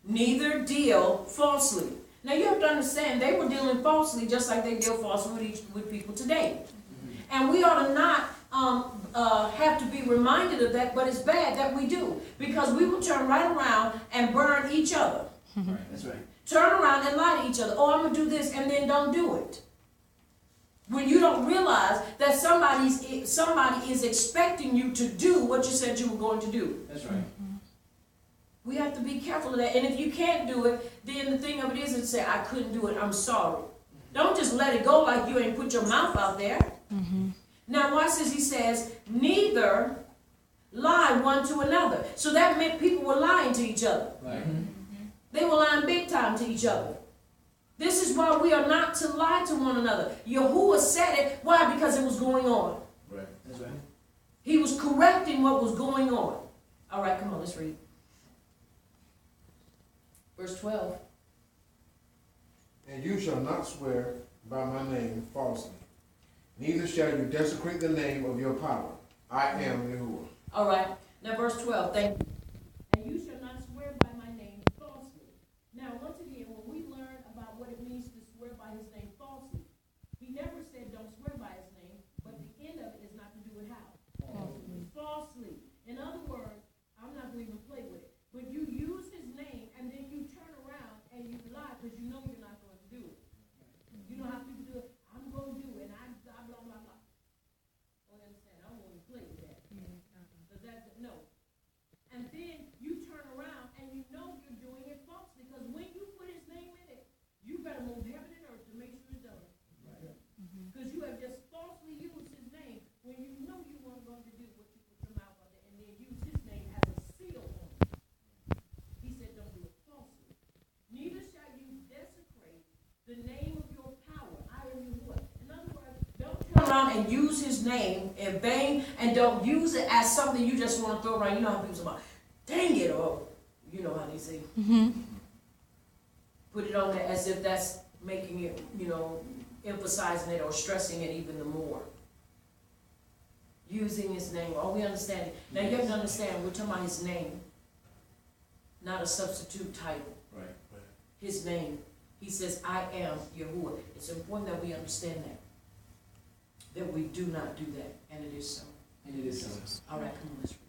neither deal falsely. Now you have to understand, they were dealing falsely just like they deal falsely with people today. And we ought to not have to be reminded of that, but it's bad that we do. Because we will turn right around and burn each other. Right, that's right. Turn around and lie to each other. Oh, I'm going to do this, and then don't do it. When you don't realize that somebody is expecting you to do what you said you were going to do. That's right. We have to be careful of that. And if you can't do it, then the thing of it is to say, I couldn't do it, I'm sorry. Don't just let it go like you ain't put your mouth out there. Now watch this, he says, neither lie one to another. So that meant people were lying to each other. Right. They were lying big time to each other. This is why we are not to lie to one another. Yahuwah said it. Why? Because it was going on. Right. That's right. He was correcting what was going on. All right, come on, let's read. Verse 12. And you shall not swear by my name falsely, neither shall you desecrate the name of your power. I am Yahuwah. All right, now verse 12, thank you. And you shall not swear by my name falsely. Now, once again, when we learn about what it means to swear by his name falsely, he never said don't swear by his name, but the end of it is not to do it how? Falsely. In other words, I'm not going to even play with it, but you use his name and then you turn around and you lie because you know you're not going to do it. You know how people do it? I'm going to do it, and I blah, blah, blah, blah. Don't understand. I won't even play with that. Because that's, no. And then you turn around and you know you're doing it falsely because when you put his name in it, you better move heaven and earth to make sure it's done. Because you have just falsely used his name when you know you weren't going to do what you put your mouth on it and then use his name as a seal on it. He said don't do it falsely. Neither shall you desecrate the name of your power. I am Yahuwah. In other words, don't turn around and use his name in vain and don't use it as something you just want to throw around. You know how people say, about, dang it, or you know how they say. Put it on there as if that's making it, emphasizing it or stressing it even the more. Using his name. Oh, we understand it. Now you have to understand, we're talking about his name, not a substitute title. Right. His name. He says, I am Yahuwah. It's important that we understand that we do not do that, and it is so. And it is so. All right, come on, let's read.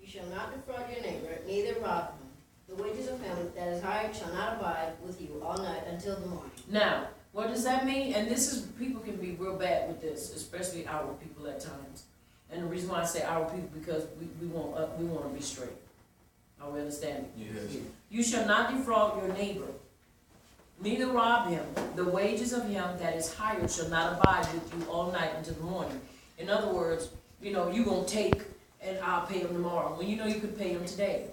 You shall not defraud your neighbor, neither rob him. The wages of him that is hired shall not abide with you all night until the morning. Now, what does that mean? And this is, people can be real bad with this, especially our people at times. And the reason why I say our people, because we want to be straight. Are we understanding? Yes. You shall not defraud your neighbor, neither rob him. The wages of him that is hired shall not abide with you all night until the morning. In other words, you're going to take and I'll pay him tomorrow. When you know you could pay him today.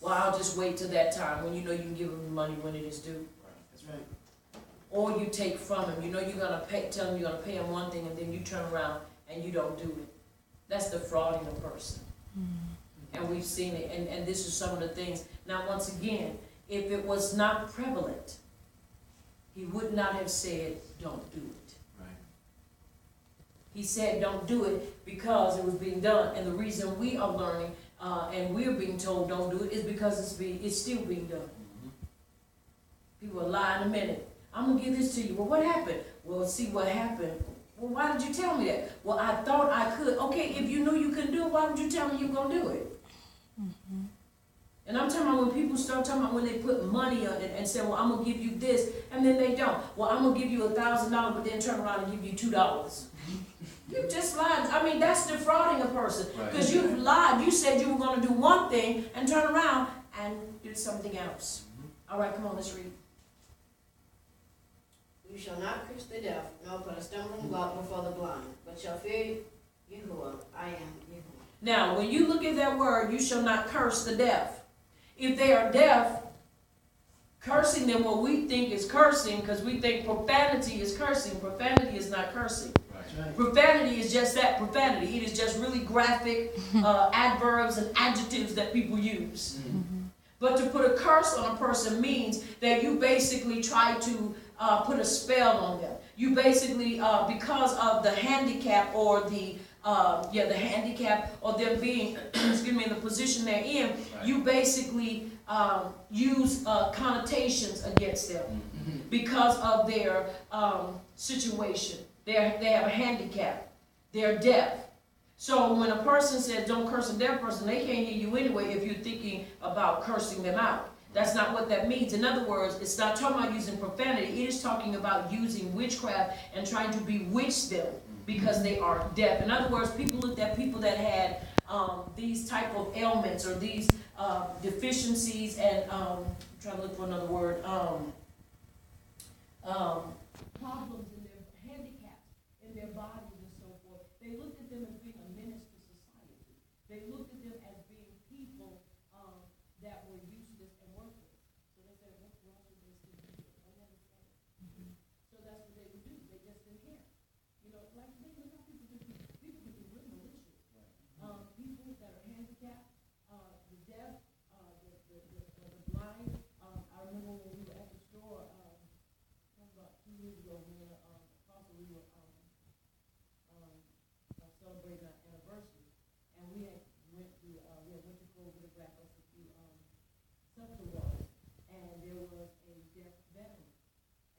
Well, I'll just wait till that time when you know you can give him the money when it is due. That's right. Or you take from him. You know you're going to pay, tell him you're going to pay him one thing and then you turn around and you don't do it. That's defrauding a person. And we've seen it. And this is some of the things. Now, once again, if it was not prevalent, he would not have said, don't do it. Right. He said, don't do it because it was being done. And the reason we are learning and we're being told don't do it is because it's still being done. People are lying a minute. I'm going to give this to you. Well, what happened? Well, see what happened. Well, why did you tell me that? Well, I thought I could. Okay, if you knew you couldn't do it, why would you tell me you were going to do it? And I'm talking about when people start talking about when they put money on it and say, well, I'm going to give you this, and then they don't. Well, I'm going to give you $1,000, but then turn around and give you $2. You just lied. I mean, that's defrauding a person. Because you've lied. You said you were going to do one thing and turn around and do something else. All right, come on, let's read. You shall not curse the deaf, nor put a stumbling block before the blind, but shall fear Yahuwah. I am Yahuwah. Now, when you look at that word, you shall not curse the deaf. If they are deaf, cursing them, what we think is cursing, because we think profanity is cursing. Profanity is not cursing. Right. Profanity is just that, profanity. It is just really graphic adverbs and adjectives that people use. But to put a curse on a person means that you basically try to put a spell on them. You basically, because of the handicap or the the handicap or them being, excuse me, in the position they're in, Right. you basically use connotations against them Mhm. because of their situation. They have a handicap. They're deaf. So when a person says don't curse a deaf person, they can't hear you anyway if you're thinking about cursing them out. That's not what that means. In other words, it's not talking about using profanity. It is talking about using witchcraft and trying to bewitch them because they are deaf. In other words, people looked at people that had these type of ailments or these deficiencies and I'm trying to look for another word, problems in their handicaps in their bodies and so forth. They looked at them as being a menace to society. They looked at them as being people that were useless and worthless. So they said, why should they still be here? I never said it. So that's what they would do. They just didn't care. You know, like look how people do. People can be real malicious. People that are handicapped, the deaf, the blind. I remember when we were at the store about 2 years ago, me and Apostle, we were celebrating our anniversary, and we had went to photograph us a few something was, and there was a deaf veteran,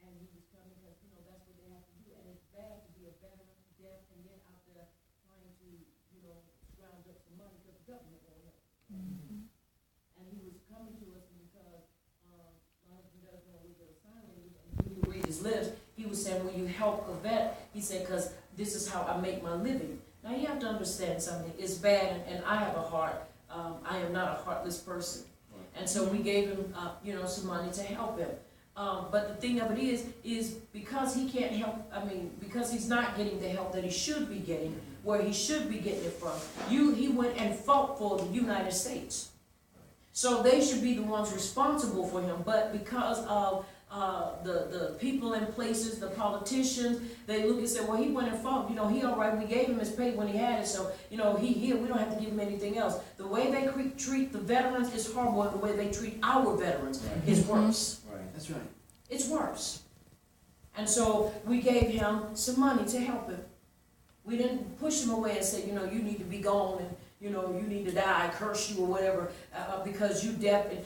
and he was coming because that's what they have to do, and it's bad to be a veteran, deaf, and then out there trying to scrounge up some money because the government won't help. And he was coming to us because my husband does know a little bit of sign language, and he could read his lips. He was saying, "Will you help a vet?" He said, "Because this is how I make my living." Now you have to understand something. It's bad, and I have a heart. I am not a heartless person, and so we gave him, some money to help him. But the thing of it is because he can't help. I mean, because he's not getting the help that he should be getting, where he should be getting it from. He went and fought for the United States. So they should be the ones responsible for him. But because of the people in places, the politicians, they look and say, well, he went and fought. He all right. We gave him his pay when he had it. So, he here. We don't have to give him anything else. The way they treat the veterans is horrible. And the way they treat our veterans is worse. Right. That's right. It's worse. And so we gave him some money to help him. We didn't push him away and say, you need to be gone and you need to die, curse you or whatever, because you deaf, and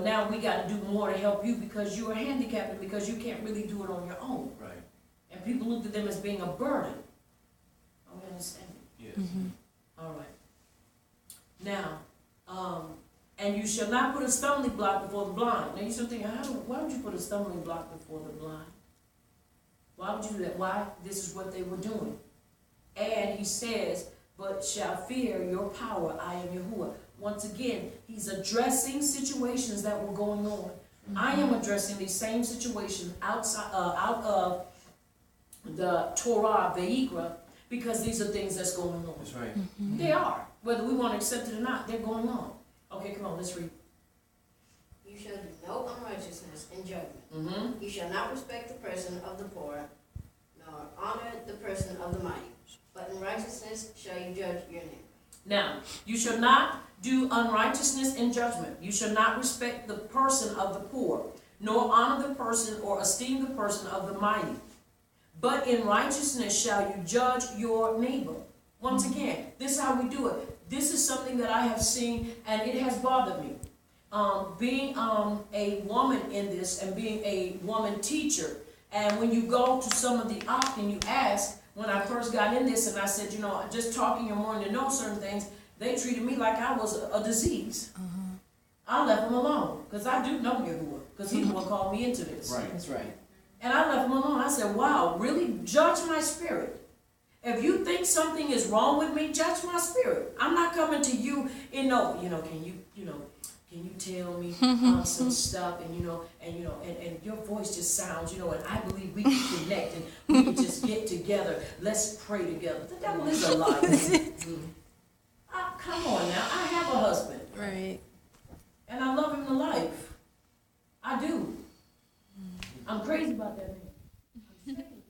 now we got to do more to help you because you are handicapped and because you can't really do it on your own. Right. And people looked at them as being a burden. Are we understanding? Yes. All right. Now, and you shall not put a stumbling block before the blind. Now you're still thinking, why would you put a stumbling block before the blind? Why would you do that? Why? This is what they were doing. And he says, but shall fear your power. I am Yahuwah. Once again, he's addressing situations that were going on. I am addressing these same situations out of the Torah, Vayikra, because these are things that's going on. That's right. They are. Whether we want to accept it or not, they're going on. Okay, come on, let's read. You shall do no unrighteousness in judgment. You shall not respect the person of the poor, nor honor the person of the mighty. But in righteousness shall you judge your neighbor. Now, you shall not do unrighteousness in judgment. You shall not respect the person of the poor, nor honor the person or esteem the person of the mighty. But in righteousness shall you judge your neighbor. Once again, this is how we do it. This is something that I have seen, and it has bothered me. Being a woman in this and being a woman teacher, and when you go to some of the opt and you ask, when I first got in this and I said, just talking and wanting to know certain things, they treated me like I was a disease. I left them alone because I do know Yahuwah because he's the one called me into this. Right. That's right. And I left them alone. I said, wow, really? Judge my spirit. If you think something is wrong with me, judge my spirit. I'm not coming to you can you tell me some stuff and your voice just sounds, and I believe we can connect and we can just get together. Let's pray together. The devil is a liar. Come on now. I have a husband. Right. And I love him to life. I do. I'm crazy about that man. I'm saying.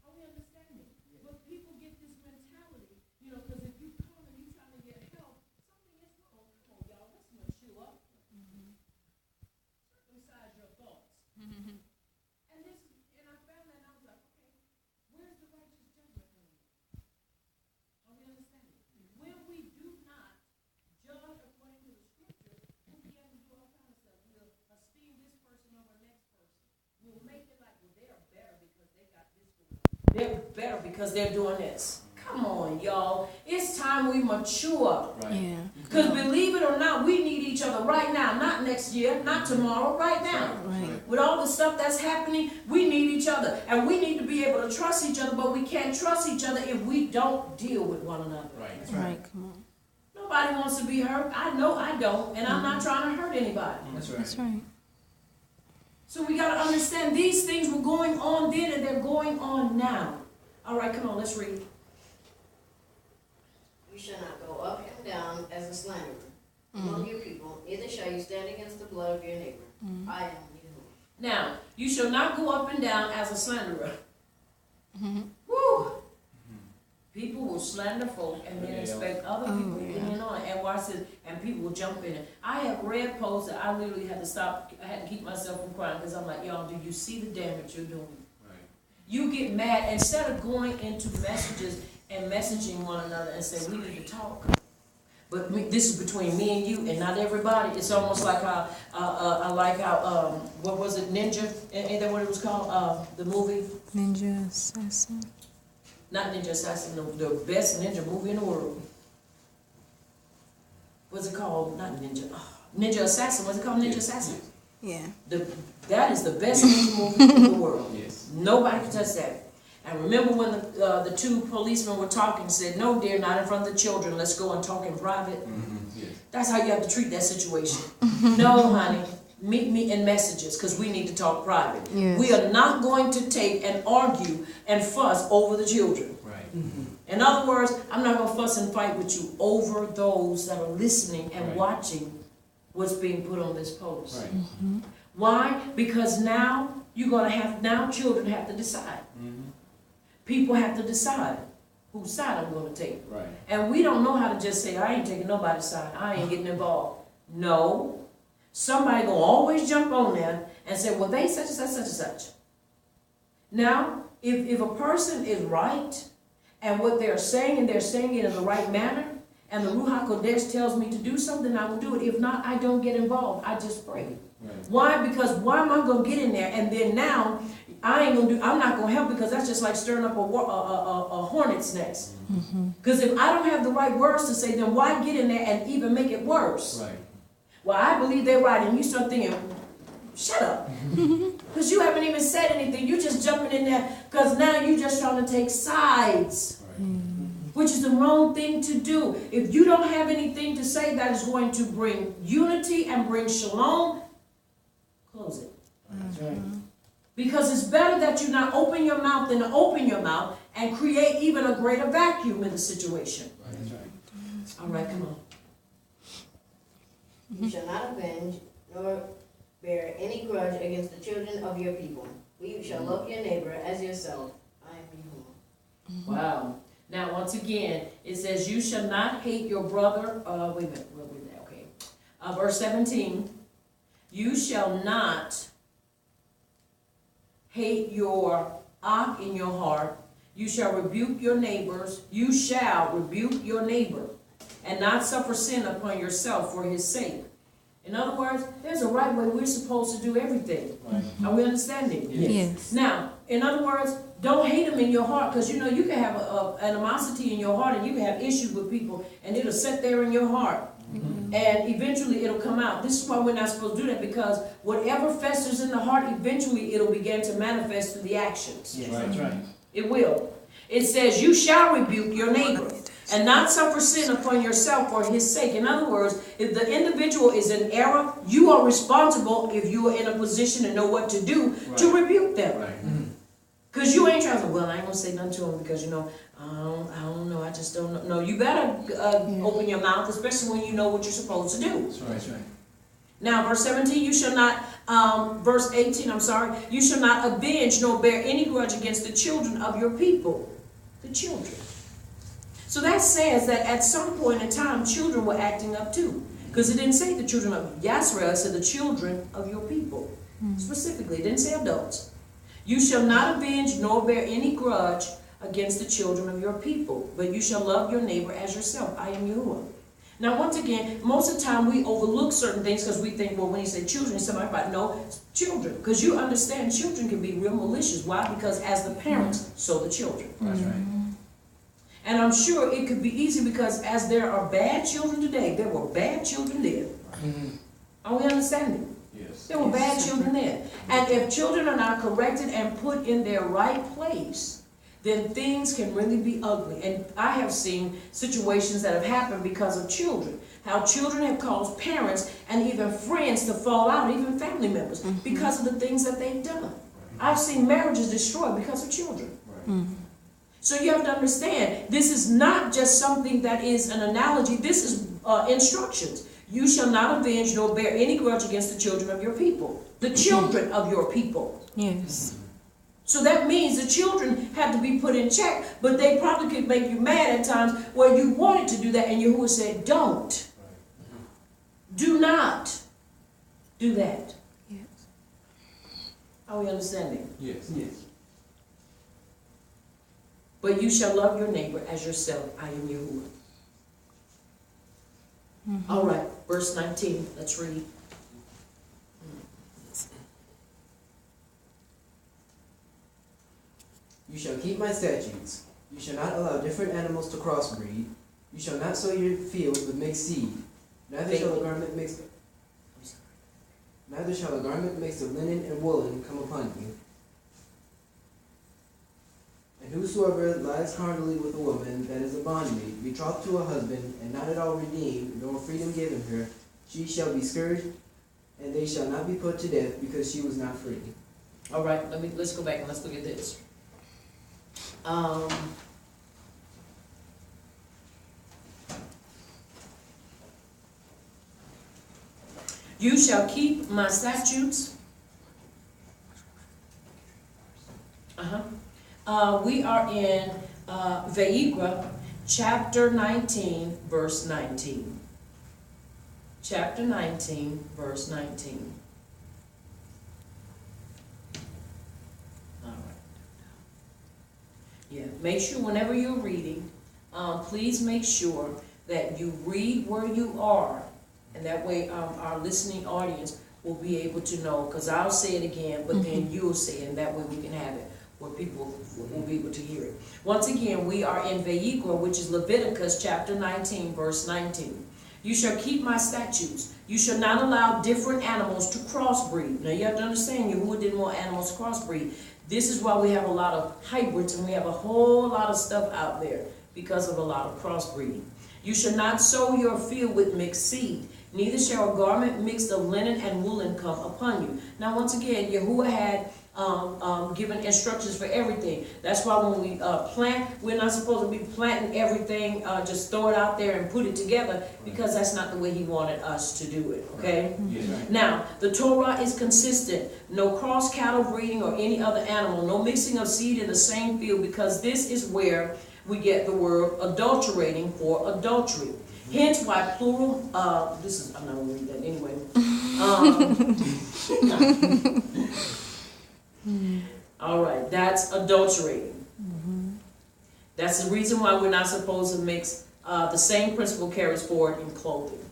Are we understanding? But people get this mentality, because if you come and you trying to get help, something is wrong. Come on, y'all, let's mature up. Circumcise your thoughts. And I found that and I was like, okay, where's the righteous judgment coming because they're doing this. Come on, y'all. It's time we mature. Right. Yeah. Because believe it or not, we need each other right now, not next year, not tomorrow, right now. Right. With all the stuff that's happening, we need each other. And we need to be able to trust each other, but we can't trust each other if we don't deal with one another. Right. That's Right. Come on. Nobody wants to be hurt. I know I don't, and I'm not trying to hurt anybody. That's right. That's right. So we got to understand these things were going on then and they're going on now. All right, come on, let's read. You shall not go up and down as a slanderer among your people, neither shall you stand against the blood of your neighbor. I am Yahuwah. Now, you shall not go up and down as a slanderer. Mm-hmm. Woo! People will slander folk and then Yeah. expect other Oh, people to yeah. get in on it. And watch this, and people will jump in it. I have read posts that I literally had to stop, I had to keep myself from crying because I'm like, y'all, do you see the damage you're doing? Right. You get mad, instead of going into messages and messaging one another and say, we need to talk. But this is between me and you and not everybody. It's almost like how, I like how, what was it, Ninja? Ain't that what it was called? The movie? Ninja assassin. Not Ninja Assassin, the best ninja movie in the world. What's it called? Not Ninja. Ninja Assassin. What's it called? Ninja Assassin. Yeah. That is the best ninja movie in the world. Yes. Nobody can touch that. And remember when the two policemen were talking, said, no, dear, not in front of the children. Let's go and talk in private. Mm-hmm. Yes. That's how you have to treat that situation. No, honey. Meet me in messages because we need to talk private. Yes. We are not going to take and argue and fuss over the children. Right. In other words, I'm not going to fuss and fight with you over those that are listening and Right. watching what's being put on this post. Right. Mm-hmm. Why? Because now you're going to have, now children have to decide. Mm-hmm. People have to decide whose side I'm going to take. Right. And we don't know how to just say, I ain't taking nobody's side. I ain't getting involved. No. Somebody going to always jump on there and say, well, they such and such, such and such. Now, if a person is right, and what they're saying, and they're saying it in the right manner, and the Ruach Kodesh tells me to do something, I will do it. If not, I don't get involved. I just pray. Right. Why? Because why am I going to get in there, and then now, I'm not going to help, because that's just like stirring up a hornet's nest. Because if I don't have the right words to say, then why get in there and even make it worse? Right. Well, I believe they're right, and you start thinking, shut up. Because you haven't even said anything. You're just jumping in there because now you're just trying to take sides, which is the wrong thing to do. If you don't have anything to say that is going to bring unity and bring shalom, close it. That's right. Because it's better that you not open your mouth than to open your mouth and create even a greater vacuum in the situation. Right. That's right. All right, come on. You shall not avenge nor bear any grudge against the children of your people. You shall love your neighbor as yourself. I am Yahuwah. Wow. Now, once again, it says, you shall not hate your brother. Wait a minute. Where was that? Okay. Verse 17. You shall not hate your ox in your heart. You shall rebuke your neighbors. You shall rebuke your neighbor and not suffer sin upon yourself for his sake. In other words, there's a right way we're supposed to do everything. Right. Are we understanding? Yes. Now, in other words, don't hate them in your heart, because you know you can have animosity in your heart, and you can have issues with people, and it'll sit there in your heart, and eventually it'll come out. This is why we're not supposed to do that, because whatever festers in the heart, eventually it'll begin to manifest through the actions. Yes. Right. That's right. It will. It says, you shall rebuke your neighbor and not suffer sin upon yourself for his sake. In other words, if the individual is in error, you are responsible, if you are in a position to know what to do, to rebuke them. Right. Because you ain't trying to say, well, I ain't going to say nothing to him because, you know, I don't know, I just don't know. No, you better open your mouth, especially when you know what you're supposed to do. That's right. That's right. Now, verse 17, you shall not, verse 18, I'm sorry, you shall not avenge nor bear any grudge against the children of your people. The children. So that says that at some point in time, children were acting up too. Because it didn't say the children of Yasrael, it said the children of your people. Specifically, it didn't say adults. You shall not avenge nor bear any grudge against the children of your people, but you shall love your neighbor as yourself. I am Yahuwah. Now, once again, most of the time we overlook certain things because we think, well, when you say children, somebody might know children. Because you understand children can be real malicious. Why? Because as the parents, so the children. That's right. And I'm sure it could be easy because as there are bad children today, there were bad children then. Are we understanding? Yes. There were bad children then. And if children are not corrected and put in their right place, then things can really be ugly. And I have seen situations that have happened because of children. How children have caused parents and even friends to fall out, even family members, because of the things that they've done. I've seen marriages destroyed because of children. So you have to understand, this is not just something that is an analogy. This is instructions. You shall not avenge nor bear any grudge against the children of your people. The children of your people. Yes. So that means the children have to be put in check, but they probably could make you mad at times where you wanted to do that and Yahuwah said, don't. Do not do that. Yes. Are we understanding? Yes. Yes. But you shall love your neighbor as yourself. I am Yahuwah. All right, verse 19. Let's read. You shall keep my statutes. You shall not allow different animals to crossbreed. You shall not sow your fields with mixed seed. Neither shall a garment mixed of linen and woolen come upon you. And whosoever lies carnally with a woman that is a bondmaid, betrothed to a husband, and not at all redeemed, nor freedom given her, she shall be scourged, and they shall not be put to death, because she was not free. All right, let's go back and let's look at this. You shall keep my statutes. We are in Vayikra, chapter 19, verse 19. Chapter 19, verse 19. All right. Yeah, make sure whenever you're reading, please make sure that you read where you are. And that way our listening audience will be able to know, because I'll say it again, but then you'll say it, and that way we can have it where people will be able to hear it. Once again, we are in Vayikra, which is Leviticus chapter 19, verse 19. You shall keep my statutes. You shall not allow different animals to crossbreed. Now you have to understand, Yahuwah didn't want animals to crossbreed. This is why we have a lot of hybrids and we have a whole lot of stuff out there because of a lot of crossbreeding. You shall not sow your field with mixed seed. Neither shall a garment mixed of linen and woolen come upon you. Now once again, Yahuwah had given instructions for everything. That's why when we plant, we're not supposed to be planting everything, just throw it out there and put it together, because that's not the way he wanted us to do it, okay? Yes. Now, the Torah is consistent. No cross cattle breeding or any other animal. No mixing of seed in the same field, because this is where we get the word adulterating for adultery. Hence why plural, I'm not going to read that anyway. All right, that's adulterating. That's the reason why we're not supposed to mix. The same principle carries forward in clothing.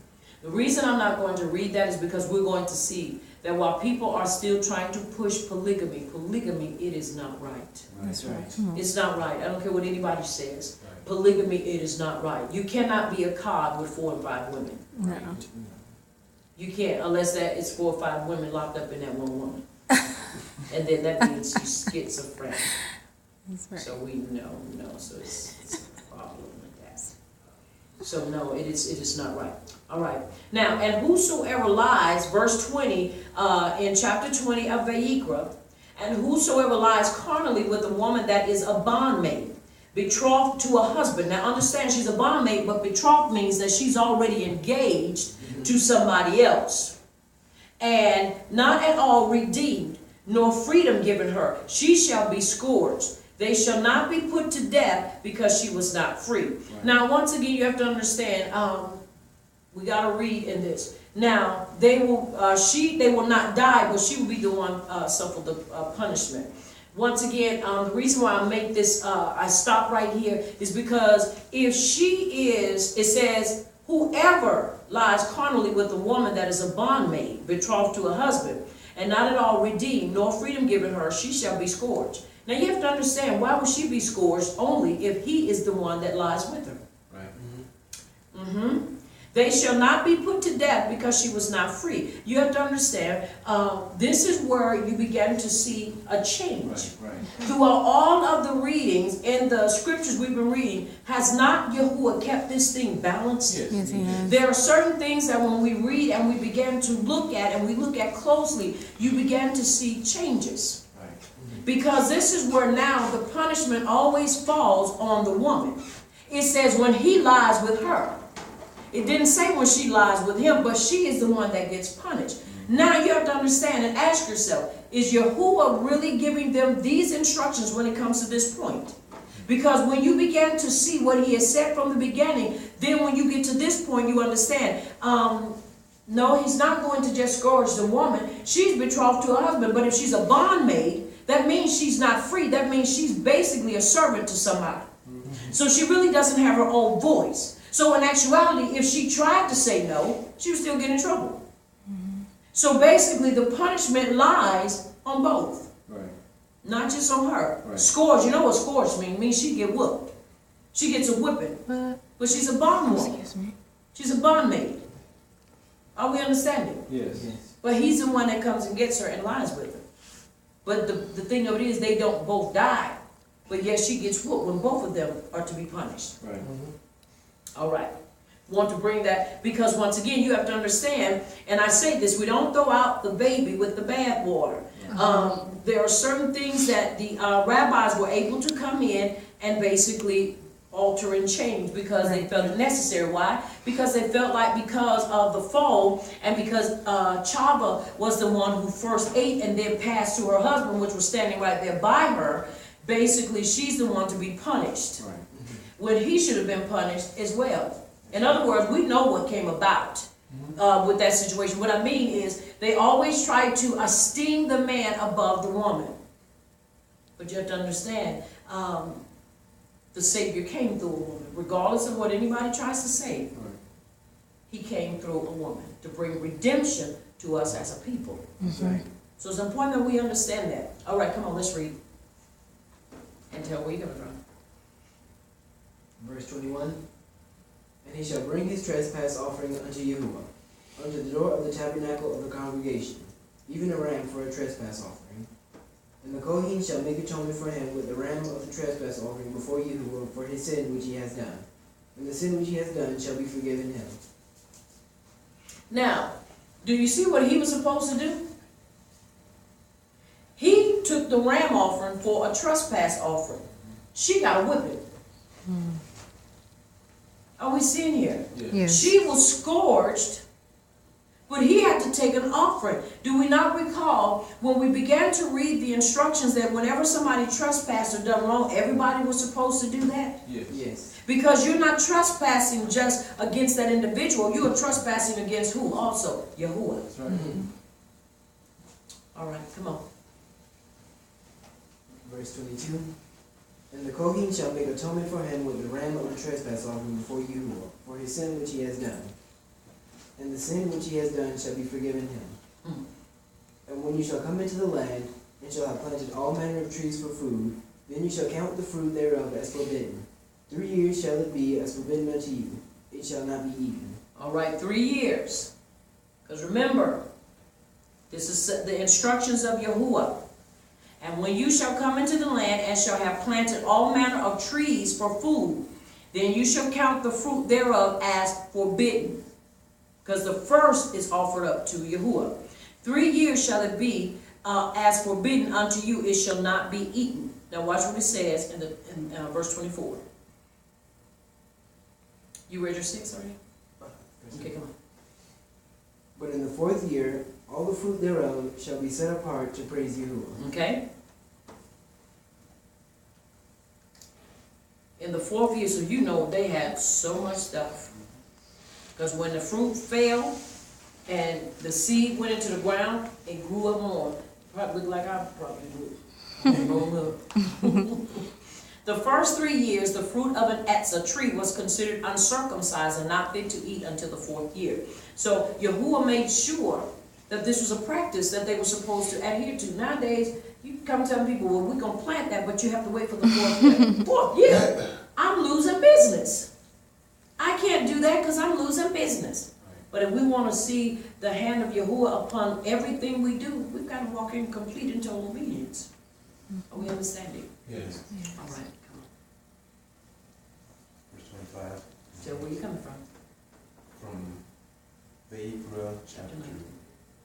The reason I'm not going to read that is because we're going to see that while people are still trying to push polygamy, it is not right. That's right. It's not right. I don't care what anybody says. Polygamy, it is not right. You cannot be a cod with 4 or 5 women. No. You can't, unless that is 4 or 5 women locked up in that one woman. And then that means you're schizophrenic. That's right. So we know, so it's a problem with that. So no, it is not right. All right. Now, and whosoever lies, verse 20, in chapter 20 of Vayikra, and whosoever lies carnally with a woman that is a bondmaid, betrothed to a husband. Now understand, she's a bondmaid, but betrothed means that she's already engaged to somebody else. And not at all redeemed, nor freedom given her. She shall be scourged. They shall not be put to death because she was not free. Right. Now, once again, you have to understand, we got to read in this. Now, they will not die, but she will be the one suffer the punishment. Once again, the reason why I make this, I stop right here, is because if she is, it says, whoever lies carnally with a woman that is a bondmaid, betrothed to a husband, and not at all redeemed, nor freedom given her, she shall be scourged. Now you have to understand, why would she be scourged only if he is the one that lies with her? Right. They shall not be put to death because she was not free. You have to understand, this is where you begin to see a change. Right. Throughout all of the readings in the scriptures we've been reading, has not Yahuwah kept this thing balanced? Yes. Yes, he has. There are certain things that when we read and we begin to look at and we look at closely, you begin to see changes. Right. Because this is where now the punishment always falls on the woman. It says when he lies with her. It didn't say when she lies with him, but she is the one that gets punished. Now you have to understand and ask yourself, is Yahuwah really giving them these instructions when it comes to this point? Because when you begin to see what he has said from the beginning, then when you get to this point, you understand, no, he's not going to just scourge the woman. She's betrothed to a husband, but if she's a bondmaid, that means she's not free. That means she's basically a servant to somebody. So she really doesn't have her own voice. So in actuality, if she tried to say no, she would still get in trouble. So basically, the punishment lies on both. Right. Not just on her. Right. Scourge, you know what scourge means? It means she get whooped. She gets a whipping. But she's a bondwoman. Excuse me. She's a bondmaid. Are we understanding? Yes. But he's the one that comes and gets her and lies with her. But the thing of it is, they don't both die. But yet she gets whooped when both of them are to be punished. Right. All right. Want to bring that, because once again, you have to understand, and I say this, we don't throw out the baby with the bath water. There are certain things that the rabbis were able to come in and basically alter and change because they felt it necessary. Why? Because they felt like because of the fall and because Chava was the one who first ate and then passed to her husband, which was standing right there by her, basically she's the one to be punished. Right. When he should have been punished as well. In other words, we know what came about with that situation. What I mean is, they always try to esteem the man above the woman. But you have to understand, the Savior came through a woman. Regardless of what anybody tries to say, Right. he came through a woman to bring redemption to us as a people. Right. So it's important that we understand that. All right, come on, let's read. And tell where you're coming from. Verse 21. And he shall bring his trespass offering unto Yahuwah, unto the door of the tabernacle of the congregation, even a ram for a trespass offering. And the Kohen shall make atonement for him with the ram of the trespass offering before Yahuwah for his sin which he has done. And the sin which he has done shall be forgiven him. Now, do you see what he was supposed to do? He took the ram offering for a trespass offering. She got a whipping. Are we seeing here? Yes. She was scourged, but he had to take an offering. Do we not recall when we began to read the instructions that whenever somebody trespassed or done wrong, everybody was supposed to do that? Yes. Yes. Because you're not trespassing just against that individual, you are trespassing against who also? Yahuwah. That's right. All right, come on. Verse 22. And the Kohen shall make atonement for him with the ram of the trespass offering before Yahuwah for his sin which he has done. And the sin which he has done shall be forgiven him. And when you shall come into the land, and shall have planted all manner of trees for food, then you shall count the fruit thereof as forbidden. 3 years shall it be as forbidden unto you. It shall not be eaten. All right, 3 years. Because remember, this is the instructions of Yahuwah. And when you shall come into the land and shall have planted all manner of trees for food, then you shall count the fruit thereof as forbidden. Because the first is offered up to Yahuwah. 3 years shall it be as forbidden unto you, it shall not be eaten. Now watch what it says in verse 24. You read your 6 already? Okay, come on. But in the 4th year, all the fruit thereof shall be set apart to praise Yahuwah. Okay? In the 4th year, so you know they had so much stuff. Because when the fruit fell and the seed went into the ground, it grew up more. Probably looked like I probably would. The first 3 years, the fruit of an etzah tree was considered uncircumcised and not fit to eat until the 4th year. So Yahuwah made sure that this was a practice that they were supposed to adhere to. Nowadays, you come telling people, well, we're going to plant that, but you have to wait for the 4th year. 4th year, I'm losing business. I can't do that because I'm losing business. But if we want to see the hand of Yahuwah upon everything we do, we've got to walk in complete and total obedience. Are we understanding? Yes. All right, come on. Verse 25. So where you coming from? From Vayikra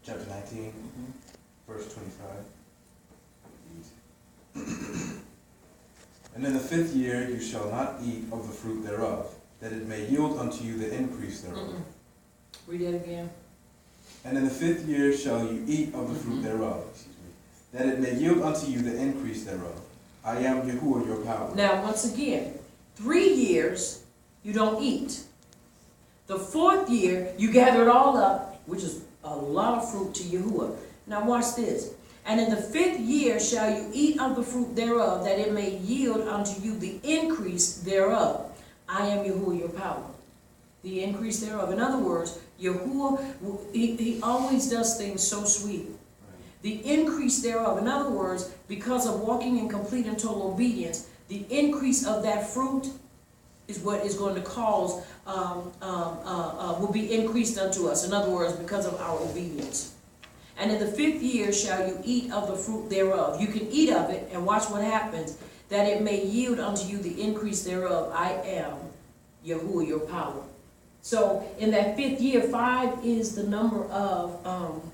chapter 19, verse 25. And in the 5th year you shall not eat of the fruit thereof, that it may yield unto you the increase thereof. Read that again. And in the 5th year shall you eat of the fruit thereof, that it may yield unto you the increase thereof. I am Yahuwah your power. Now, once again, 3 years you don't eat. The 4th year you gather it all up, which is a lot of fruit to Yahuwah. Now watch this. And in the 5th year shall you eat of the fruit thereof, that it may yield unto you the increase thereof. I am Yahuwah your power. The increase thereof. In other words, Yahuwah, he always does things so sweet. The increase thereof. In other words, because of walking in complete and total obedience, the increase of that fruit is what is going to cause, will be increased unto us. In other words, because of our obedience. And in the 5th year shall you eat of the fruit thereof. You can eat of it, and watch what happens, that it may yield unto you the increase thereof. I am Yahuwah your power. So in that 5th year, 5 is the number of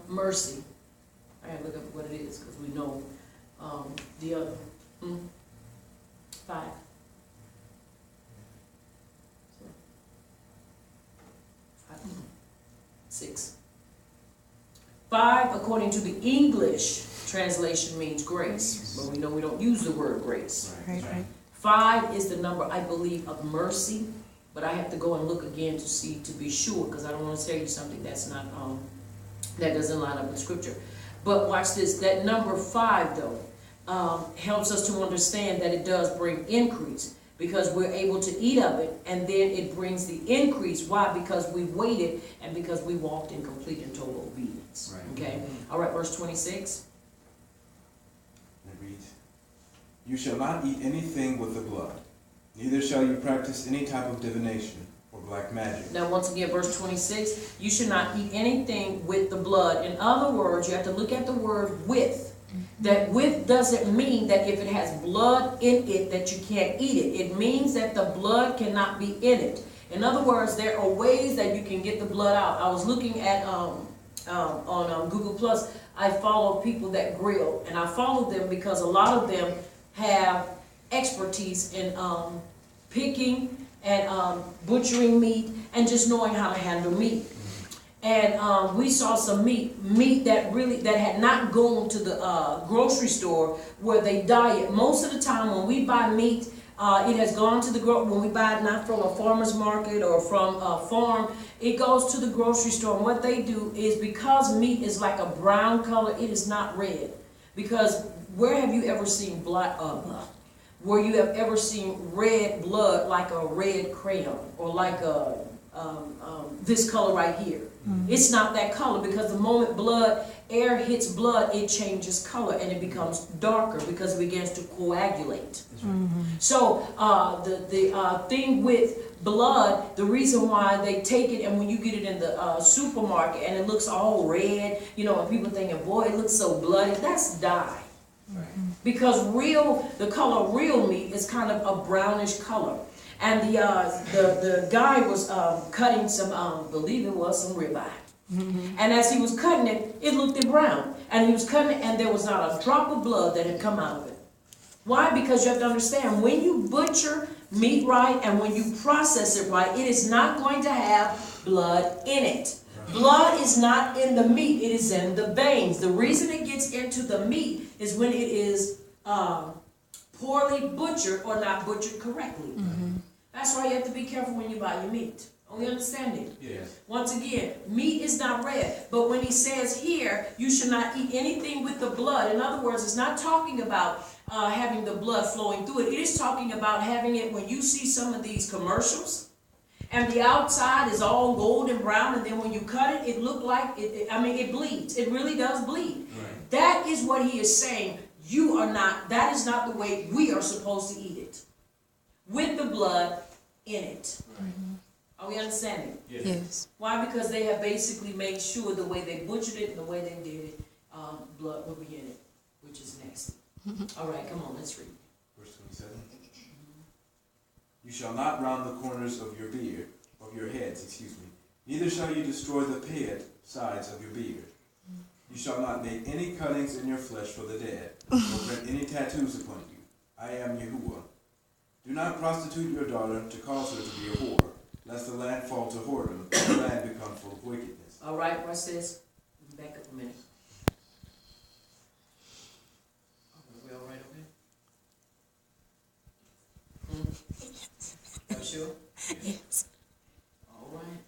mercy. I gotta look up what it is because we know the other. 5. 6. 5, according to the English translation, means grace, but we know we don't use the word grace. Right, right. 5 is the number, I believe, of mercy, but I have to go and look again to see, to be sure, because I don't want to tell you something that's not, that doesn't line up with Scripture. But watch this, that number 5, though, helps us to understand that it does bring increase, because we're able to eat of it, and then it brings the increase. Why? Because we waited, and because we walked in complete and total obedience. Right. Okay? All right, verse 26. It reads, You shall not eat anything with the blood, neither shall you practice any type of divination or black magic. Now, once again, verse 26, you should not eat anything with the blood. In other words, you have to look at the word with. That with doesn't mean that if it has blood in it that you can't eat it. It means that the blood cannot be in it. In other words, there are ways that you can get the blood out. I was looking at on Google Plus. I follow people that grill, and I follow them because a lot of them have expertise in picking and butchering meat and just knowing how to handle meat. And we saw some meat that had not gone to the grocery store where they dye it. Most of the time when we buy meat, it has gone to when we buy it not from a farmer's market or from a farm, it goes to the grocery store. And what they do is, because meat is like a brown color, it is not red. Because where have you ever seen where you have ever seen red blood like a red crayon or like a this color right here? It's not that color, because the moment air hits blood, it changes color and it becomes darker because it begins to coagulate. So the thing with blood, the reason why they take it, and when you get it in the supermarket and it looks all red, and people thinking, boy, it looks so bloody, that's dye. Because the color of real meat is kind of a brownish color. And the guy was cutting some, believe it was some ribeye. And as he was cutting it, it looked brown. And he was cutting it, and there was not a drop of blood that had come out of it. Why? Because you have to understand, when you butcher meat right and when you process it right, it is not going to have blood in it. Blood is not in the meat, it is in the veins. The reason it gets into the meat is when it is poorly butchered or not butchered correctly. That's why you have to be careful when you buy your meat. Are we understanding? Yes. Once again, meat is not red. But when he says here, you should not eat anything with the blood. In other words, it's not talking about having the blood flowing through it. It is talking about having it when you see some of these commercials and the outside is all golden brown, and then when you cut it, it look like, it bleeds. It really does bleed. Right. That is what he is saying. That is not the way we are supposed to eat it. With the blood in it. Right. Are we understanding? Yes. Yes. Why? Because they have basically made sure the way they butchered it and the way they did it, blood will be in it, which is nasty. All right, come on, let's read. Verse 27. You shall not round the corners of your heads, neither shall you destroy the payed sides of your beard. You shall not make any cuttings in your flesh for the dead, nor print any tattoos upon you. I am Yahuwah. Do not prostitute your daughter to cause her to be a whore, lest the land fall to whoredom, and the land become full of wickedness. All right, watch this. Back up a minute. We all right over here? Are you sure? Yes. All right.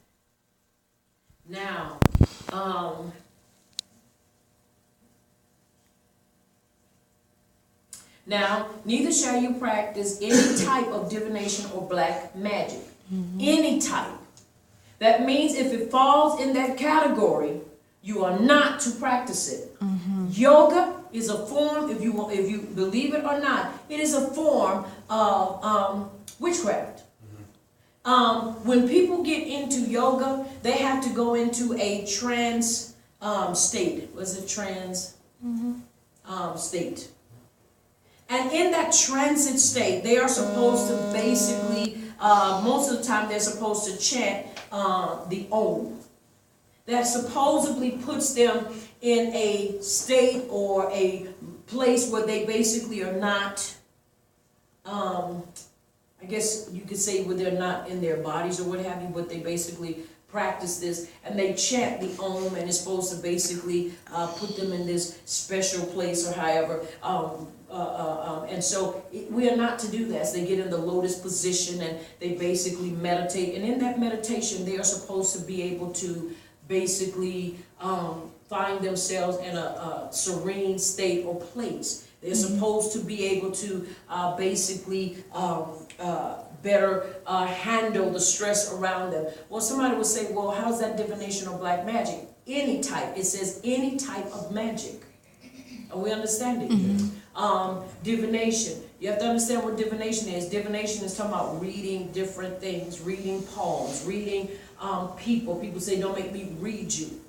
Now, neither shall you practice any type of divination or black magic. Any type. That means if it falls in that category, you are not to practice it. Yoga is a form, if you believe it or not, it is a form of witchcraft. When people get into yoga, they have to go into a trance state. Was it trance state? And in that transit state, they are supposed to basically, most of the time, they're supposed to chant the Om. That supposedly puts them in a state or a place where they basically are not, I guess you could say where they're not in their bodies or what have you, but they basically practice this and they chant the Om, and it's supposed to basically put them in this special place or however. And so we are not to do that. So they get in the lotus position and they basically meditate. And in that meditation, they are supposed to be able to basically find themselves in a serene state or place. They're supposed to be able to basically better handle the stress around them. Well, somebody would say, well, how's that divination or black magic? Any type. It says any type of magic. Are we understanding? Divination. You have to understand what divination is. Divination is talking about reading different things, reading palms, reading people. People say, don't make me read you.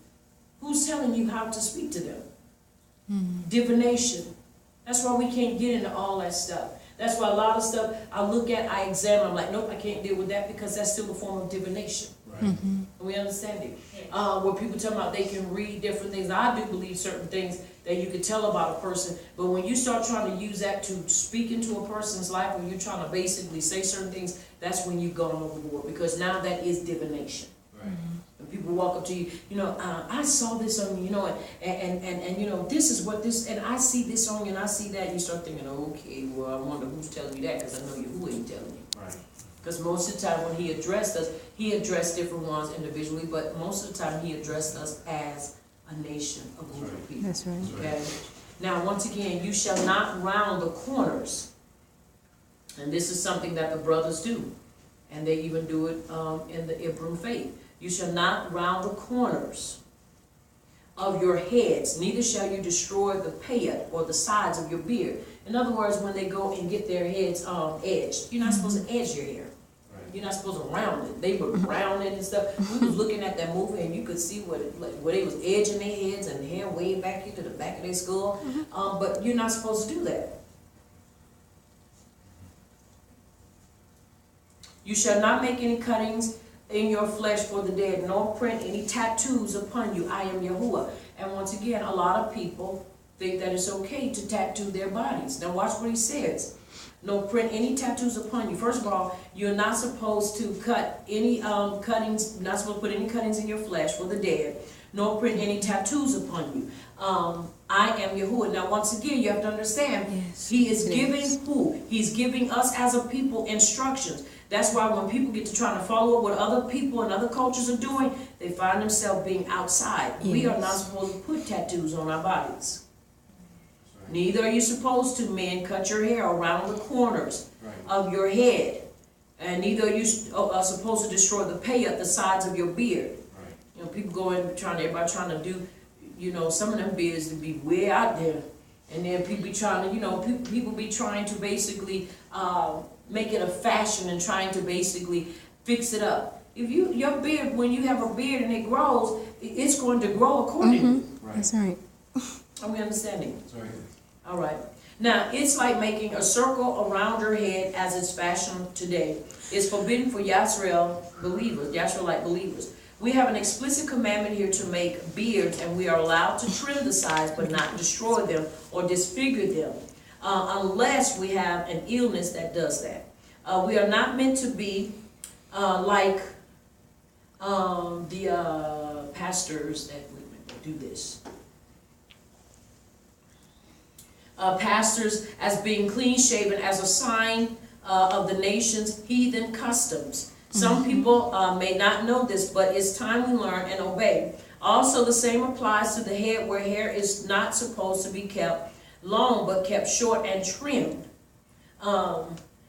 Who's telling you how to speak to them? Divination. That's why we can't get into all that stuff. That's why a lot of stuff I look at, I examine, I'm like, nope, I can't deal with that because that's still a form of divination. Right. We understand it. Where people talk about they can read different things. I do believe certain things that you can tell about a person, but when you start trying to use that to speak into a person's life, when you're trying to basically say certain things, that's when you've gone overboard, because now that is divination. Right. And people walk up to you, I saw this on you, and this is what this, and I see this on you, and I see that, and you start thinking, okay, well, I wonder who's telling you that, because I know who ain't telling you. Right. Because most of the time when he addressed us, he addressed different ones individually, but most of the time he addressed us as a nation, a group of people. That's right. Okay? Now, once again, you shall not round the corners. And this is something that the brothers do. And they even do it in the Ibram faith. You shall not round the corners of your heads, neither shall you destroy the payat or the sides of your beard. In other words, when they go and get their heads edged, you're not supposed to edge your hair. Right. You're not supposed to round it. They were rounding and stuff. We was looking at that movie and you could see where they was edging their heads and hair way back into the back of their skull. But you're not supposed to do that. You shall not make any cuttings in your flesh for the dead, nor print any tattoos upon you. I am Yahuwah. And once again, a lot of people think that it's okay to tattoo their bodies. Now watch what he says. nor print any tattoos upon you. First of all, you're not supposed to cut any cuttings, not supposed to put any cuttings in your flesh for the dead, nor print any tattoos upon you. I am Yahuwah. Now, once again, you have to understand, Yes. he is Yes. giving who? He's giving us as a people instructions. That's why when people get to trying to follow what other people and other cultures are doing, they find themselves being outside. We are not Yes. supposed to put tattoos on our bodies. Neither are you supposed to, men, cut your hair around the corners Right. of your head. And neither are you supposed to destroy the payat, the sides of your beard. Right. You know, people going, everybody trying to do, you know, some of them beards to be way out there. And then people be trying to, you know, people be trying to basically make it a fashion and trying to basically fix it up. If your beard, when you have a beard and it grows, it's going to grow accordingly. Right. That's right. Are we understanding? That's right. All right. Now, it's like making a circle around your head as it's fashioned today. It's forbidden for Yisrael believers, Yisraelite believers. We have an explicit commandment here to make beards, and we are allowed to trim the sides but not destroy them or disfigure them, unless we have an illness that does that. We are not meant to be like the pastors that do this. Pastors as being clean-shaven as a sign of the nation's heathen customs. Some people may not know this, but it's time we learn and obey. Also, the same applies to the head, where hair is not supposed to be kept long, but kept short and trimmed.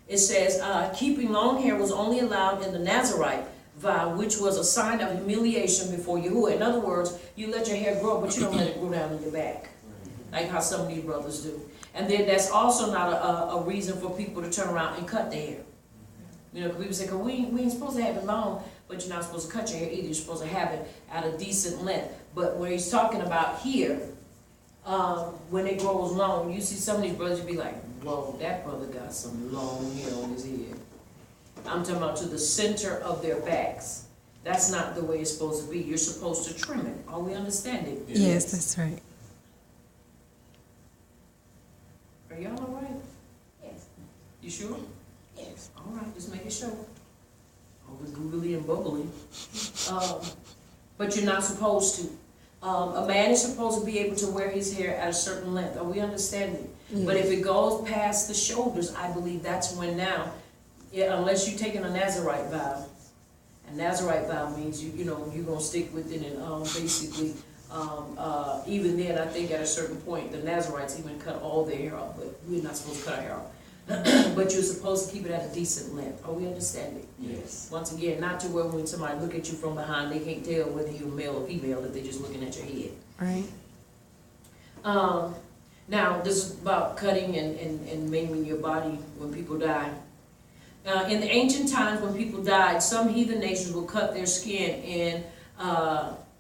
It says, keeping long hair was only allowed in the Nazarite vow, which was a sign of humiliation before Yahuwah. In other words, you let your hair grow, but you don't let it grow down in your back, like how some of these brothers do. And then that's also not a reason for people to turn around and cut their hair. You know, people say, we ain't supposed to have it long, but you're not supposed to cut your hair either. You're supposed to have it at a decent length. But when he's talking about here, when it grows long, you see some of these brothers, you be like, whoa, that brother got some long hair on his head. I'm talking about to the center of their backs. That's not the way it's supposed to be. You're supposed to trim it. Are we understanding? Yes, that's right. Are y'all all right? Yes. You sure? Yes. All right, just make it sure. Always googly and bubbly. But you're not supposed to. A man is supposed to be able to wear his hair at a certain length. Are we understanding? Yes. But if it goes past the shoulders, I believe that's when now, unless you're taking a Nazarite vow. A Nazarite vow means you know you're gonna stick with it, and basically even then I think at a certain point the Nazarites even cut all their hair off, but we're not supposed to cut our hair off. But you're supposed to keep it at a decent length. Are we understanding? Yes. Once again, not to where when somebody look at you from behind, they can't tell whether you're male or female if they're just looking at your head. Right. Now, this is about cutting and maiming your body when people die. In the ancient times when people died, some heathen nations would cut their skin in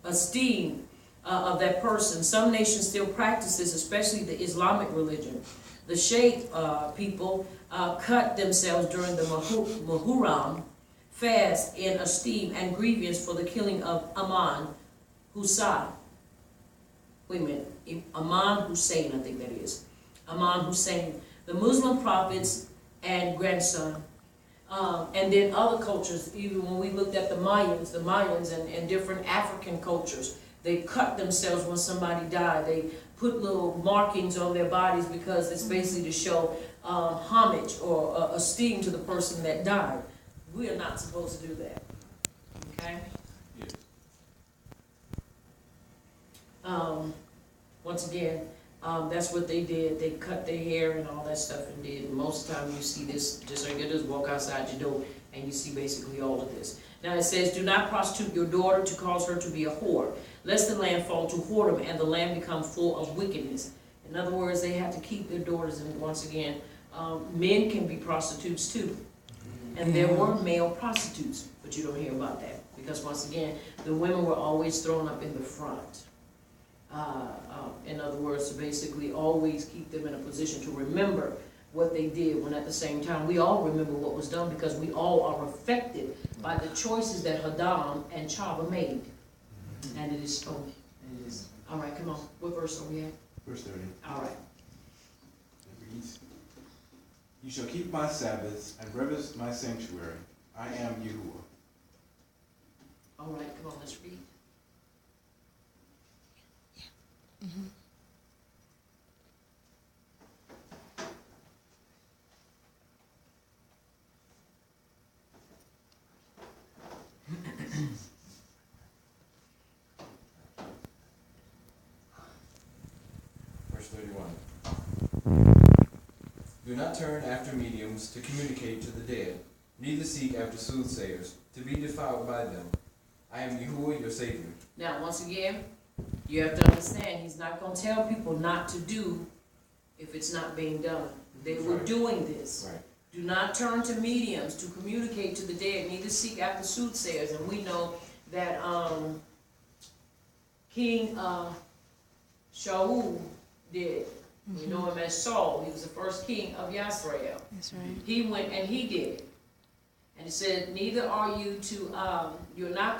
esteem of that person. Some nations still practice this, especially the Islamic religion. The Sheikh people cut themselves during the Muharram fast in esteem and grievance for the killing of Amman Hussein. Wait a minute, Amman Hussein, I think that is. Amman Hussein, the Muslim prophets and grandson. And then other cultures, even when we looked at the Mayans and different African cultures, they cut themselves when somebody died. They put little markings on their bodies because it's basically to show homage or esteem to the person that died. We are not supposed to do that. Okay? Yes. Once again, that's what they did. They cut their hair and all that stuff and did. Most of the time you see this, just like it is, walk outside your door and you see basically all of this. Now it says, do not prostitute your daughter to cause her to be a whore, lest the land fall to whoredom and the land become full of wickedness. In other words, they have to keep their daughters, and once again, men can be prostitutes too. And there were male prostitutes, but you don't hear about that. Because once again, the women were always thrown up in the front. In other words, to basically always keep them in a position to remember what they did, when at the same time we all remember what was done, because we all are affected by the choices that Hadam and Chava made. And it is so. It is. All right, come on. What verse are we at? Verse 30. All right. It reads, You shall keep my Sabbaths and reverence my sanctuary. I am Yahuwah. All right, come on, let's read. Verse 31. Do not turn after mediums to communicate to the dead, neither seek after soothsayers to be defiled by them. I am Yahuwah, your Savior. Now, once again, you have to understand, he's not going to tell people not to do if it's not being done. They were Right. doing this. Right. Do not turn to mediums to communicate to the dead, neither seek after soothsayers. And we know that King Shaul did. We know him as Saul. He was the first king of Yisrael. That's right. He went and he did it. And it said, neither are you to, do not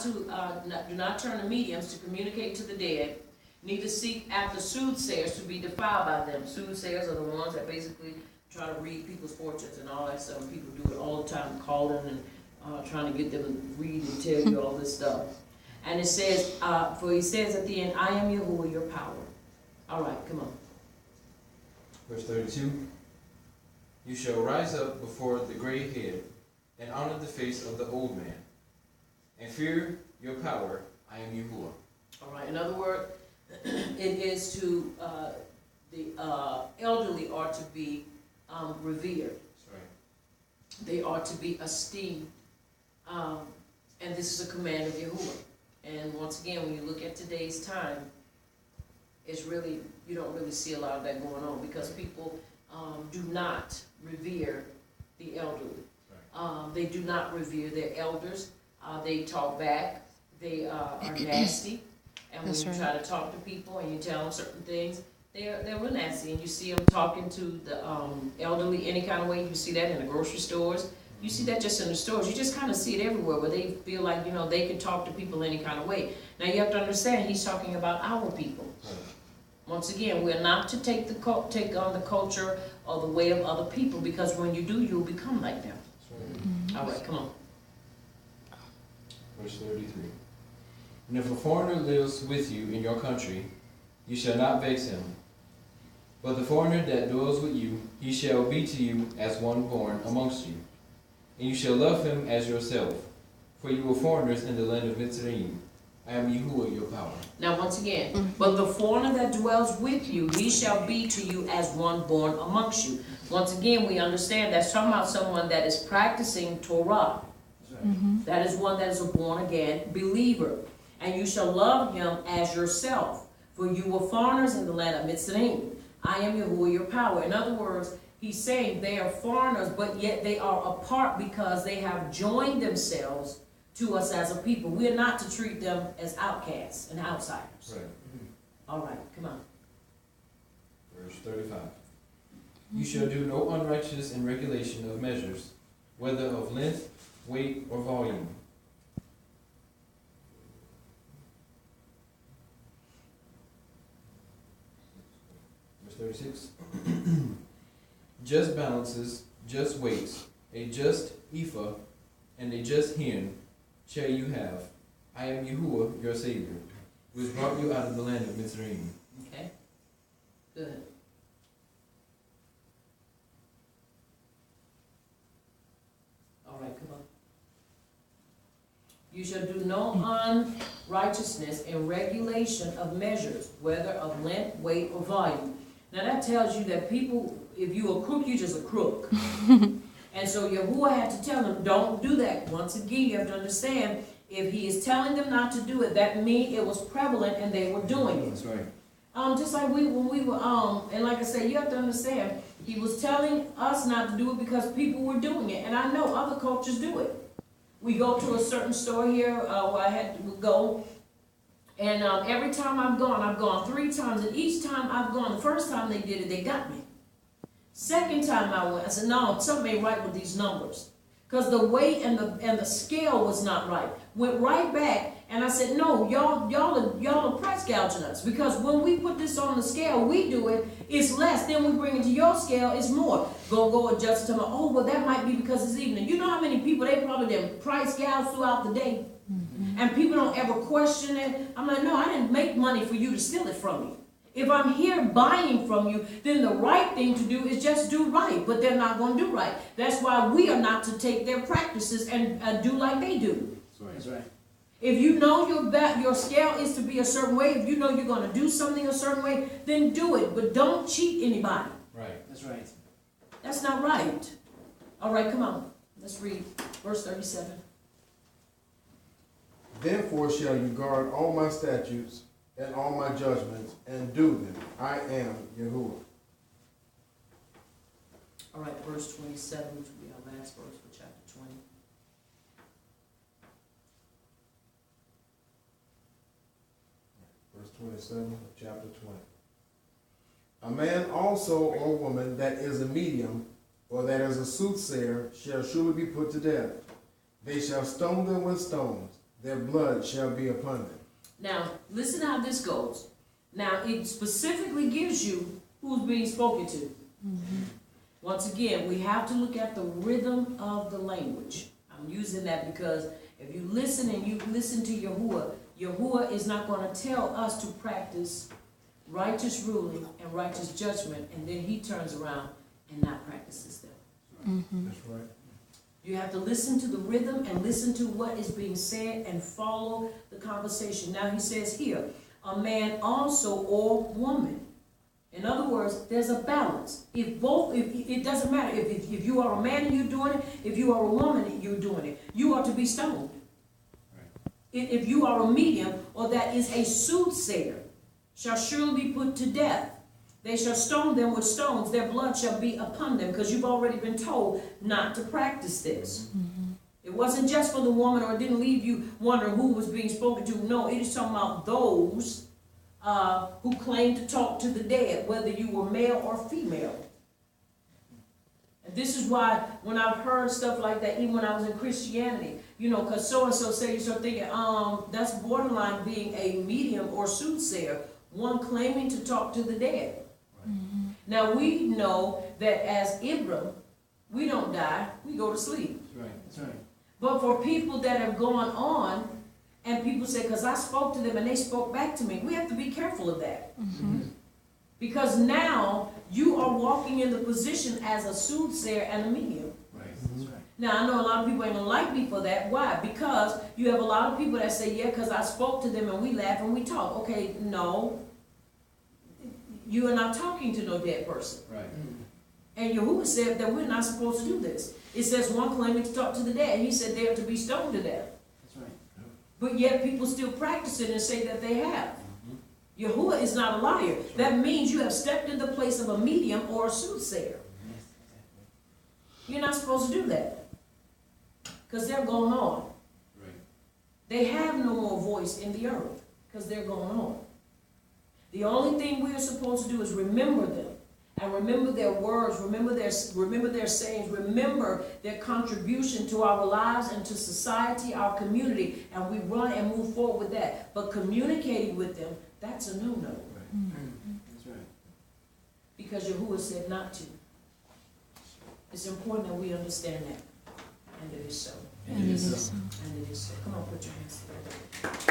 turn to mediums to communicate to the dead, neither seek after soothsayers to be defiled by them. Soothsayers are the ones that basically try to read people's fortunes and all that stuff. And people do it all the time, calling and trying to get them to read and tell you all this stuff. And it says, for he says at the end, I am Yahuwah, your power. All right, come on. Verse 32. You shall rise up before the gray head, and honor the face of the old man, and fear your power. I am Yahuwah. All right, in other words, it is to, the elderly are to be revered. That's right. They are to be esteemed. And this is a command of Yahuwah. And once again, when you look at today's time, it's really, you don't really see a lot of that going on because people do not revere the elderly. They do not revere their elders. They talk back. They are nasty. And when That's you right. try to talk to people and you tell them certain things, they're real nasty. And you see them talking to the elderly any kind of way. You see that in the grocery stores. You see that just in the stores. You just kind of see it everywhere where they feel like, they can talk to people any kind of way. Now you have to understand, he's talking about our people. Once again, we're not to take on the culture or the way of other people, because when you do, you'll become like them. That's right. All right, come on. Verse 33. And if a foreigner lives with you in your country, you shall not vex him. But the foreigner that dwells with you, he shall be to you as one born amongst you. And you shall love him as yourself, for you were foreigners in the land of Mitzrayim. I am Yahuwah, your power. Now once again, but the foreigner that dwells with you, he shall be to you as one born amongst you. Once again, we understand that's talking about someone that is practicing Torah. That is one that is a born-again believer. And you shall love him as yourself, for you were foreigners in the land of Mitzrayim. I am Yahuwah, your power. In other words, he's saying they are foreigners, but yet they are apart because they have joined themselves to us as a people. We are not to treat them as outcasts and outsiders. Right. All right, come on. Verse 35. You shall do no unrighteous in regulation of measures, whether of length, weight, or volume. Verse 36. Just balances, just weights, a just ephah, and a just hin shall you have. I am Yahuwah, your Savior, which brought you out of the land of Mitzrayim. Okay? Good. All right, come on. You shall do no unrighteousness in regulation of measures, whether of length, weight, or volume. Now that tells you that people, if you're a crook, you're just a crook. And so Yahuwah had to tell them, don't do that. Once again, you have to understand, if he is telling them not to do it, that means it was prevalent and they were doing it. That's right. Just like when we were, and like I said, you have to understand, he was telling us not to do it because people were doing it. And I know other cultures do it. We go to a certain store here where I had to go, and every time I've gone 3 times, and each time I've gone, the first time they did it, they got me. Second time I went, I said, no, something ain't right with these numbers. because the weight and the scale was not right. Went right back, and I said, no, y'all are price gouging us, because when we put this on the scale, we do it, it's less. Then we bring it to your scale, it's more. Go adjust it to me. Oh, well, that might be because it's evening. You know how many people they probably did price gouge throughout the day, and people don't ever question it. I'm like, no, I didn't make money for you to steal it from me. If I'm here buying from you, then the right thing to do is just do right, but they're not going to do right. That's why we are not to take their practices and do like they do. That's right. If you know your scale is to be a certain way, if you know you're going to do something a certain way, then do it, but don't cheat anybody. Right. That's right. That's not right. All right, come on. Let's read verse 37. Therefore shall you guard all my statutes and all my judgments, and do them. I am Yahuwah. All right, verse 27, which will be our last verse for chapter 20. Verse 27 of chapter 20. A man also or woman that is a medium or that is a soothsayer shall surely be put to death. They shall stone them with stones. Their blood shall be upon them. Now, listen how this goes. Now, it specifically gives you who's being spoken to. Once again, we have to look at the rhythm of the language. I'm using that because if you listen and you listen to Yahuwah, Yahuwah is not going to tell us to practice righteous ruling and righteous judgment, and then he turns around and not practices them. That's right. You have to listen to the rhythm and listen to what is being said and follow the conversation. Now he says here, a man also or woman. In other words, there's a balance. If it doesn't matter. If you are a man and you're doing it, if you are a woman and you're doing it, you are to be stoned. Right. If you are a medium or that is a soothsayer, shall surely be put to death. They shall stone them with stones. Their blood shall be upon them, because you've already been told not to practice this. It wasn't just for the woman, or it didn't leave you wondering who was being spoken to. No, it is talking about those who claim to talk to the dead, whether you were male or female. And this is why when I've heard stuff like that, even when I was in Christianity, you know, because so-and-so said, you start thinking, that's borderline being a medium or soothsayer, one claiming to talk to the dead. Now we know that as Ibram, we don't die, we go to sleep. That's right. That's right. But for people that have gone on, and people say, because I spoke to them and they spoke back to me, we have to be careful of that. Because now you are walking in the position as a soothsayer and a medium. Right. That's right. Now I know a lot of people ain't gonna like me for that. Why? Because you have a lot of people that say, yeah, because I spoke to them and we laugh and we talk. Okay, no. You are not talking to no dead person. Right. And Yahuwah said that we're not supposed to do this. It says one claiming to talk to the dead. He said they are to be stoned to death. That's right. But yet people still practice it and say that they have. Yahuwah is not a liar. That means you have stepped in the place of a medium or a soothsayer. You're not supposed to do that. Because they're going on. Right. They have no more voice in the earth because they're going on. The only thing we are supposed to do is remember them and remember their words, remember their sayings, remember their contribution to our lives and to society, our community, and we run and move forward with that. But communicating with them, that's a no-no. That's right. Because Yahuwah said not to. It's important that we understand that. And it is so. And it is so. And it is so. Come on, put your hands together.